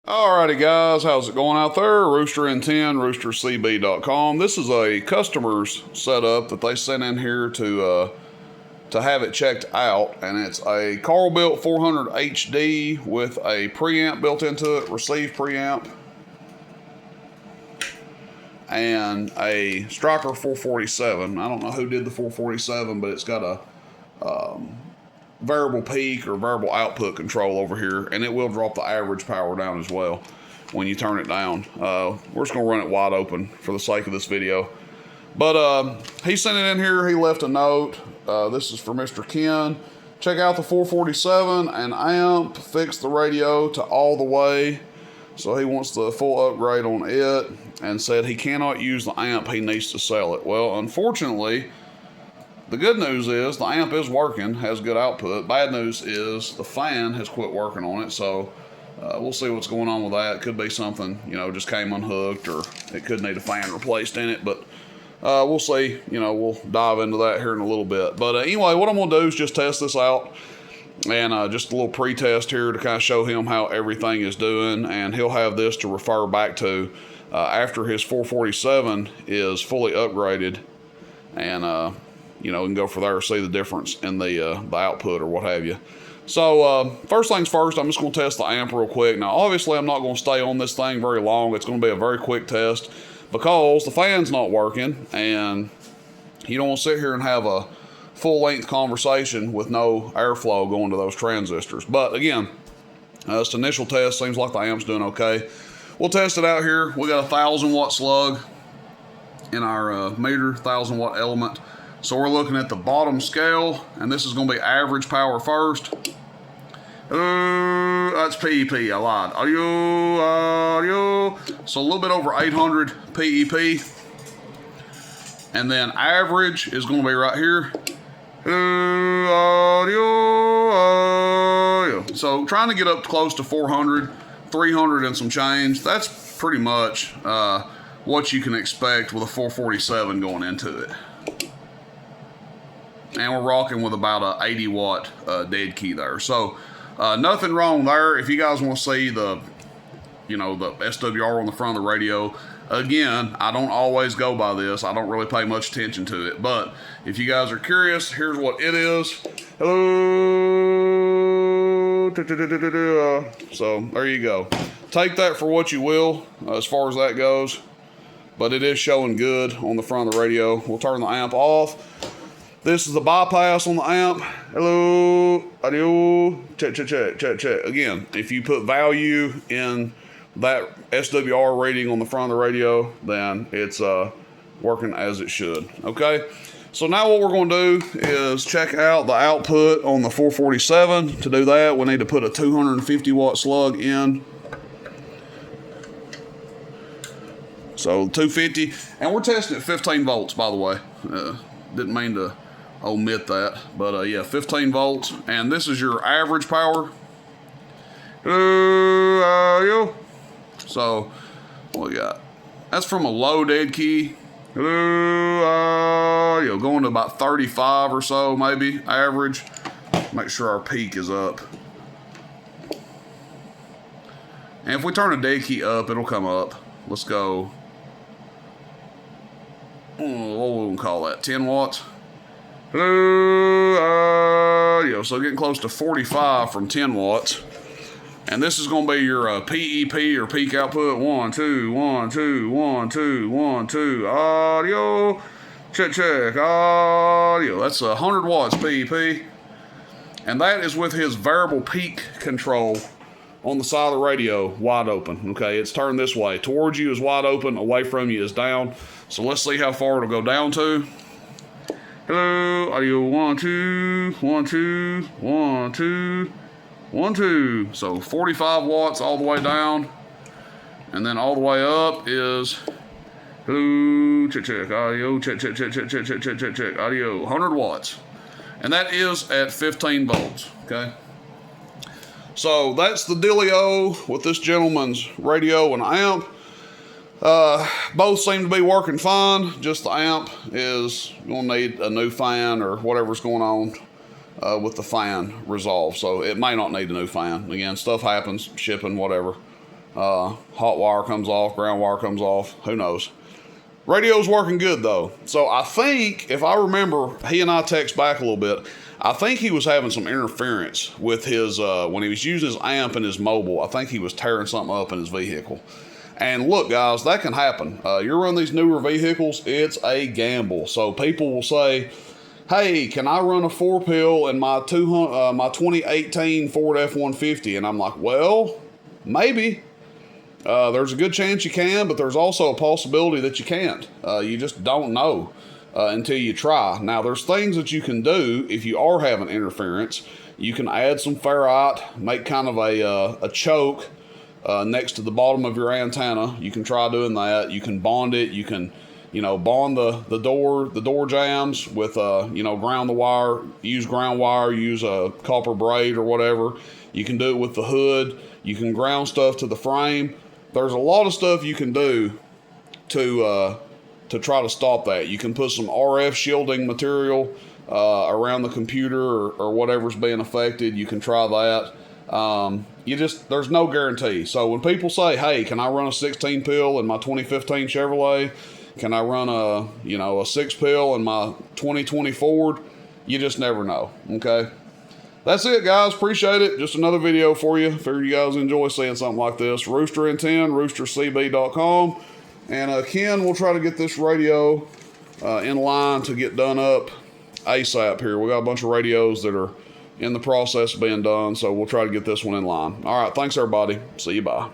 Alrighty guys, how's it going out there? Rooster10, roostercb.com. This is a customer's setup that they sent in here to have it checked out, and it's a Carl built 400 HD with a preamp built into it, receive preamp, and a Striker 447. I don't know who did the 447, but it's got a variable peak or variable output control over here, and it will drop the average power down as well when you turn it down. We're just gonna run it wide open for the sake of this video, but he sent it in here. He left a note. This is for Mr. Ken. Check out the 447 and amp, fix the radio to all the way. So he wants the full upgrade on it, and said he cannot use the amp, he needs to sell it. Well, unfortunately, the good news is the amp is working, has good output. Bad news is the fan has quit working on it, so we'll see what's going on with that. It could be something, just came unhooked, or it could need a fan replaced in it, but we'll see. We'll dive into that here in a little bit. But anyway, what I'm going to do is just test this out, and just a little pre-test here to kind of show him how everything is doing, and he'll have this to refer back to after his 447 is fully upgraded, and we can go for there, see the difference in the output or what have you. So first things first, I'm just going to test the amp real quick. Now, obviously, I'm not going to stay on this thing very long. It's going to be a very quick test because the fan's not working, and you don't want to sit here and have a full-length conversation with no airflow going to those transistors. But again, this initial test seems like the amp's doing okay. We'll test it out here. We got a 1,000-watt slug in our meter, 1,000-watt element. So we're looking at the bottom scale, and this is going to be average power first. That's PEP, I lied. Audio. So a little bit over 800 PEP. And then average is going to be right here. Audio. So trying to get up close to 400, 300 and some change. That's pretty much what you can expect with a 447 going into it. And we're rocking with about a 80-watt dead key there. So nothing wrong there. If you guys want to see the SWR on the front of the radio, again, I don't always go by this. I don't really pay much attention to it. But if you guys are curious, here's what it is. Hello. So there you go. Take that for what you will as far as that goes. But it is showing good on the front of the radio. We'll turn the amp off. This is the bypass on the amp. Hello, audio, check. Again, if you put value in that SWR reading on the front of the radio, then it's working as it should. Okay, so now what we're going to do is check out the output on the 447. To do that, we need to put a 250-watt slug in. So 250, and we're testing at 15 volts, by the way. Didn't mean to omit that, but yeah, 15 volts, and this is your average power. So what we got? That's from a low dead key. Going to about 35 or so, maybe average. Make sure our peak is up, and if we turn a dead key up, it'll come up. Let's go. What will we call that? 10 watts. So getting close to 45 from 10 watts. And this is going to be your PEP or peak output. 1, 2, 1, 2, 1, 2, 1, 2. Audio. Check. Audio. That's 100 watts PEP. And that is with his variable peak control on the side of the radio, wide open. Okay, it's turned this way. Towards you is wide open, away from you is down. So let's see how far it'll go down to. Hello, audio, 1, 2, 1, 2, 1, 2, 1, 2. So 45 watts all the way down. And then all the way up is, hello, check, audio, check, audio, 100 watts. And that is at 15 volts, okay? So that's the dealio with this gentleman's radio and amp. Both seem to be working fine. Just the amp is going to need a new fan or whatever's going on with the fan resolved. So it may not need a new fan. Again, stuff happens, shipping, whatever. Hot wire comes off, ground wire comes off, who knows. Radio's working good though. So I think, if I remember, he and I text back a little bit, I think he was having some interference with his, when he was using his amp and his mobile, I think he was tearing something up in his vehicle. And look, guys, that can happen. You're running these newer vehicles, it's a gamble. So people will say, hey, can I run a 4-pill in my 2018 Ford F-150? And I'm like, well, maybe. There's a good chance you can, but there's also a possibility that you can't. You just don't know until you try. Now, there's things that you can do if you are having interference. You can add some ferrite, make kind of a choke next to the bottom of your antenna. You can try doing that. You can bond it. You can, bond the door jambs with, ground the wire, use ground wire, use a copper braid or whatever. You can do it with the hood. You can ground stuff to the frame. There's a lot of stuff you can do to try to stop that. You can put some RF shielding material around the computer or whatever's being affected. You can try that. There's no guarantee. So when people say, hey, can I run a 16-pill in my 2015 Chevrolet? Can I run a 6-pill in my 2020 Ford? You just never know, okay? That's it, guys. Appreciate it. Just another video for you. Figure you guys enjoy seeing something like this. Rooster in 10, roostercb.com. And Ken will try to get this radio in line to get done up ASAP here. We got a bunch of radios that are in the process of being done, so we'll try to get this one in line. All right, thanks, everybody. See you, bye.